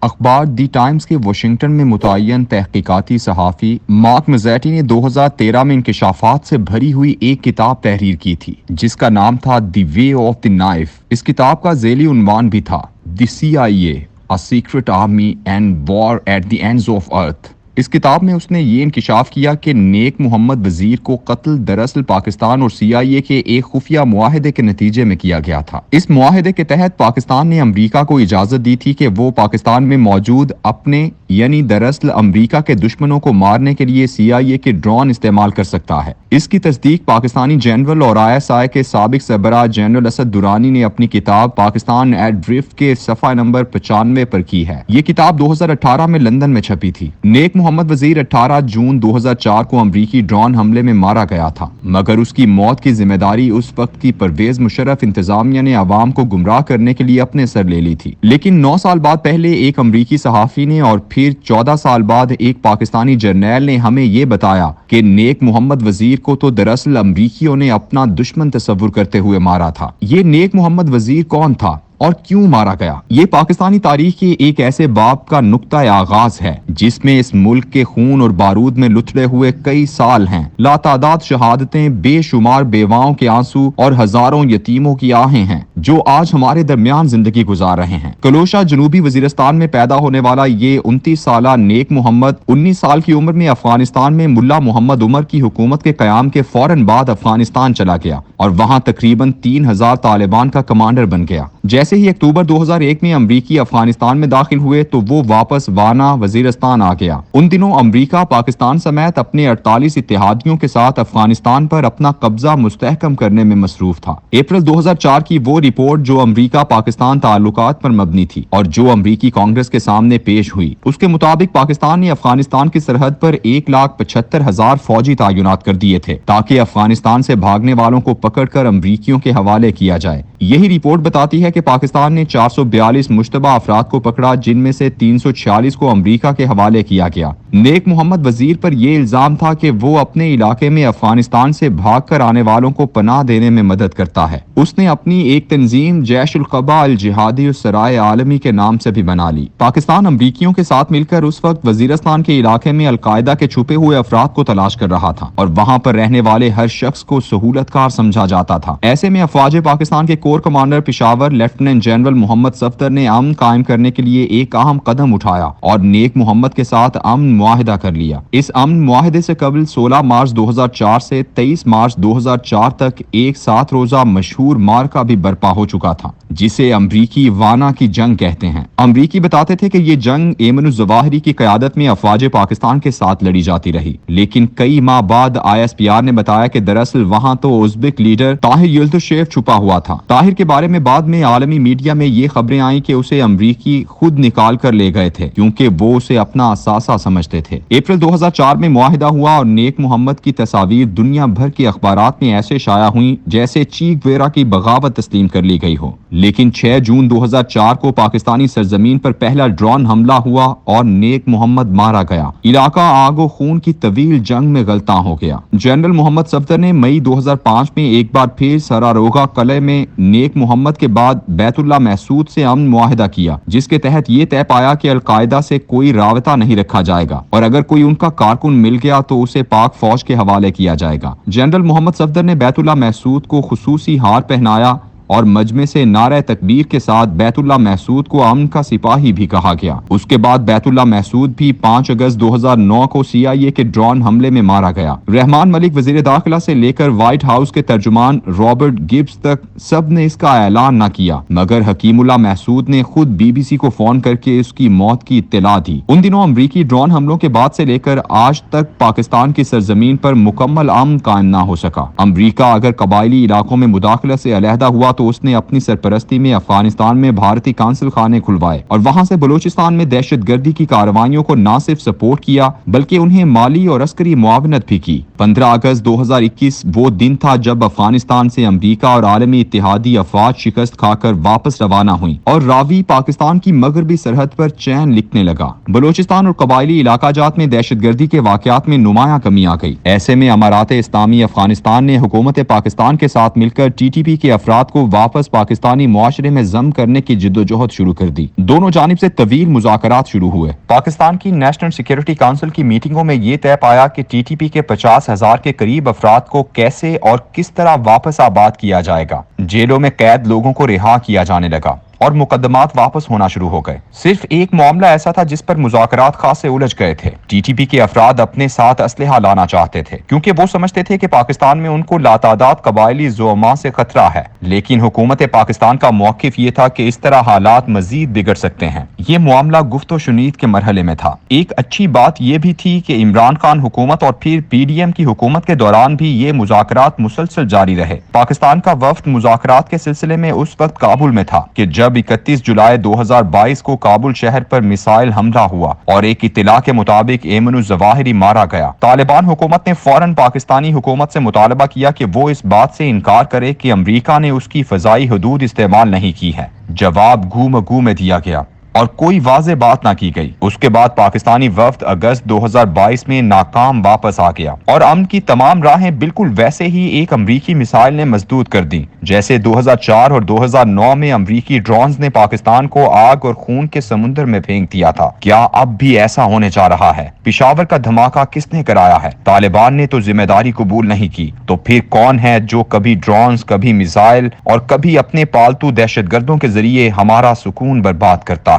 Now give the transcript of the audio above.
اخبار دی ٹائمز کے واشنگٹن میں متعین تحقیقاتی صحافی مارک مزیٹی نے 2013 میں انکشافات سے بھری ہوئی ایک کتاب تحریر کی تھی جس کا نام تھا دی وے آف دی نائف۔ اس کتاب کا ذیلی عنوان بھی تھا دی CIA A Secret Army and War at the Ends of Earth۔ اس کتاب میں اس نے یہ انکشاف کیا کہ نیک محمد وزیر کو قتل دراصل پاکستان اور CIA کے ایک خفیہ معاہدے کے نتیجے میں کیا گیا تھا۔ اس معاہدے کے تحت پاکستان نے امریکہ کو اجازت دی تھی کہ وہ پاکستان میں موجود اپنے یعنی دراصل امریکہ کے دشمنوں کو مارنے کے لیے CIA کے ڈرون استعمال کر سکتا ہے۔ اس کی تصدیق پاکستانی جنرل اور ISI کے سابق سربراہ جنرل اسد درانی نے اپنی کتاب پاکستان ایٹ ڈرفٹ کے صفحہ نمبر 95 پر کی ہے۔ یہ کتاب 2018 میں لندن میں چھپی تھی۔ نیک محمد وزیر 18 جون 2004 کو امریکی ڈرون حملے میں مارا گیا تھا، مگر اس کی موت کی ذمہ داری اس وقت کی پرویز مشرف انتظامیہ نے عوام کو گمراہ کرنے کے لیے اپنے سر لے لی تھی۔ لیکن 9 سال بعد پہلے ایک امریکی صحافی نے اور پھر 14 سال بعد ایک پاکستانی جرنیل نے ہمیں یہ بتایا کہ نیک محمد وزیر کو تو دراصل امریکیوں نے اپنا دشمن تصور کرتے ہوئے مارا تھا۔ یہ نیک محمد وزیر کون تھا اور کیوں مارا گیا؟ یہ پاکستانی تاریخ کے ایک ایسے باب کا نقطہ آغاز ہے جس میں اس ملک کے خون اور بارود میں لتڑے ہوئے کئی سال ہیں، لاتعداد شہادتیں، بے شمار بیواؤں کے آنسو اور ہزاروں یتیموں کی آہیں ہیں جو آج ہمارے درمیان زندگی گزار رہے ہیں۔ کلوشا جنوبی وزیرستان میں پیدا ہونے والا یہ 29 سالہ نیک محمد 19 سال کی عمر میں افغانستان میں ملا محمد عمر کی حکومت کے قیام کے فوراً بعد افغانستان چلا گیا اور وہاں تقریباً 3000 طالبان کا کمانڈر بن گیا۔ جیسے ہی اکتوبر 2001 میں امریکی افغانستان میں داخل ہوئے تو وہ واپس وانا وزیرستان آ گیا۔ ان دنوں امریکہ پاکستان سمیت اپنے 48 اتحادیوں کے ساتھ افغانستان پر اپنا قبضہ مستحکم کرنے میں مصروف تھا۔ اپریل 2004 کی وہ رپورٹ جو امریکہ پاکستان تعلقات پر مبنی تھی اور جو امریکی کانگریس کے سامنے پیش ہوئی، اس کے مطابق پاکستان نے افغانستان کی سرحد پر 1,75,000 فوجی تعینات کر دیے تھے تاکہ افغانستان سے بھاگنے والوں کو پکڑ کر امریکیوں کے حوالے کیا جائے۔ یہی رپورٹ بتاتی ہے کہ پاکستان نے 442 مشتبہ افراد کو پکڑا جن میں سے 346 کو امریکہ کے حوالے کیا گیا۔ نیک محمد وزیر پر یہ الزام تھا کہ وہ اپنے علاقے میں افغانستان سے بھاگ کر آنے والوں کو پناہ دینے میں مدد کرتا ہے۔ اس نے اپنی ایک تنظیم جیش القبا الجہادی السرائے عالمی کے نام سے بھی بنا لی۔ پاکستان امریکیوں کے ساتھ مل کر اس وقت وزیرستان کے علاقے میں القاعدہ کے چھپے ہوئے افراد کو تلاش کر رہا تھا اور وہاں پر رہنے والے ہر شخص کو سہولت کار سمجھا جاتا تھا۔ ایسے میں افواج پاکستان کے corps commander Peshawar lieutenant general Muhammad Safdar نے امن قائم کرنے کے لیے ایک اہم قدم اٹھایا اور نیک محمد کے ساتھ امن معاہدہ کر لیا۔ اس امن معاہدے سے قبل 16 مارچ 2004 سے 23 مارچ 2004 تک ایک 7 روزہ مشہور مارکا بھی برپا ہو چکا تھا جسے امریکی وانا کی جنگ کہتے ہیں۔ امریکی بتاتے تھے کہ یہ جنگ ایمن الظواہری کی قیادت میں افواج پاکستان کے ساتھ لڑی جاتی رہی، لیکن کئی ماہ بعد ISPR نے بتایا کہ دراصل وہاں تو ازبک لیڈر طاہر یلدشیف چھپا ہوا تھا۔ طاہر کے بارے میں بعد میں عالمی میڈیا میں یہ خبریں آئیں کہ اسے امریکی خود نکال کر لے گئے تھے کیونکہ وہ اسے اپنا اثاثہ سمجھتے تھے۔ اپریل 2004 میں معاہدہ ہوا اور نیک محمد کی تصاویر دنیا بھر کے اخبارات میں ایسے شائع ہوئیں جیسے چیک ویرا کی بغاوت تسلیم کر لی گئی ہو۔ لیکن 6 جون 2004 کو پاکستانی سرزمین پر پہلا ڈرون حملہ ہوا اور نیک محمد مارا گیا۔ علاقہ آگ و خون کی طویل جنگ میں غلطاں ہو گیا۔ جنرل محمد صفدر نے مئی 2005 میں ایک بار پھر سراروگا قلعے میں نیک محمد کے بعد بیت اللہ محسود سے امن معاہدہ کیا جس کے تحت یہ طے پایا کہ القاعدہ سے کوئی رابطہ نہیں رکھا جائے گا اور اگر کوئی ان کا کارکن مل گیا تو اسے پاک فوج کے حوالے کیا جائے گا۔ جنرل محمد صفدر نے بیت اللہ محسود کو خصوصی ہار پہنایا اور مجمع سے نعرہ تکبیر کے ساتھ بیت اللہ محسود کو امن کا سپاہی بھی کہا گیا۔ اس کے بعد بیت اللہ محسود بھی 5 اگست 2009 کو CIA کے ڈرون حملے میں مارا گیا۔ رحمان ملک وزیر داخلہ سے لے کر وائٹ ہاؤس کے ترجمان رابرٹ گبز تک سب نے اس کا اعلان نہ کیا، مگر حکیم اللہ محسود نے خود BBC کو فون کر کے اس کی موت کی اطلاع دی۔ ان دنوں امریکی ڈرون حملوں کے بعد سے لے کر آج تک پاکستان کی سرزمین پر مکمل امن قائم نہ ہو سکا۔ امریکہ اگر قبائلی علاقوں میں مداخلت سے علیحدہ ہوا تو اس نے اپنی سرپرستی میں افغانستان میں بھارتی قونصل خانے کھلوائے اور وہاں سے بلوچستان میں دہشت گردی کی کارروائیوں کو نہ صرف سپورٹ کیا بلکہ انہیں مالی اور عسکری معاونت بھی کی۔ 15 اگست 2021 وہ دن تھا جب افغانستان سے امریکہ اور عالمی اتحادی افواج شکست کھا کر واپس روانہ ہوئیں اور راوی پاکستان کی مغربی سرحد پر چین لکھنے لگا۔ بلوچستان اور قبائلی علاقہ جات میں دہشت گردی کے واقعات میں نمایاں کمی آ گئی۔ ایسے میں امارات اسلامی افغانستان نے حکومت پاکستان کے ساتھ مل کر TTP کے افراد کو واپس پاکستانی معاشرے میں ضم کرنے کی جدوجہد شروع کر دی۔ دونوں جانب سے طویل مذاکرات شروع ہوئے۔ پاکستان کی نیشنل سیکیورٹی کونسل کی میٹنگوں میں یہ طے پایا کہ ٹی ٹی پی کے 50,000 کے قریب افراد کو کیسے اور کس طرح واپس آباد کیا جائے گا۔ جیلوں میں قید لوگوں کو رہا کیا جانے لگا اور مقدمات واپس ہونا شروع ہو گئے۔ صرف ایک معاملہ ایسا تھا جس پر مذاکرات خاصے الجھ گئے تھے۔ ٹی ٹی پی کے افراد اپنے ساتھ اسلحہ لانا چاہتے تھے کیونکہ وہ سمجھتے تھے کہ پاکستان میں ان کو لاتعداد قبائلی زعماء سے خطرہ ہے، لیکن حکومت پاکستان کا موقف یہ تھا کہ اس طرح حالات مزید بگڑ سکتے ہیں۔ یہ معاملہ گفت و شنید کے مرحلے میں تھا۔ ایک اچھی بات یہ بھی تھی کہ عمران خان حکومت اور پھر پی ڈی ایم کی حکومت کے دوران بھی یہ مذاکرات مسلسل جاری رہے۔ پاکستان کا وفد مذاکرات کے سلسلے میں اس وقت کابل میں تھا کہ جب 31 جولائی 2022 کو کابل شہر پر میسائل حملہ ہوا اور ایک اطلاع کے مطابق ایمن الظواہری مارا گیا۔ طالبان حکومت نے فوراً پاکستانی حکومت سے مطالبہ کیا کہ وہ اس بات سے انکار کرے کہ امریکہ نے اس کی فضائی حدود استعمال نہیں کی ہے۔ جواب گو مگو میں دیا گیا اور کوئی واضح بات نہ کی گئی۔ اس کے بعد پاکستانی وفد اگست 2022 میں ناکام واپس آ گیا اور امن کی تمام راہیں بالکل ویسے ہی ایک امریکی میسائل نے مسدود کر دیں جیسے 2004 اور 2009 میں امریکی ڈرونز نے پاکستان کو آگ اور خون کے سمندر میں پھینک دیا تھا۔ کیا اب بھی ایسا ہونے جا رہا ہے؟ پشاور کا دھماکہ کس نے کرایا ہے؟ طالبان نے تو ذمہ داری قبول نہیں کی، تو پھر کون ہے جو کبھی ڈرونز، کبھی میسائل اور کبھی اپنے پالتو دہشت گردوں کے ذریعے ہمارا سکون برباد کرتا ہے؟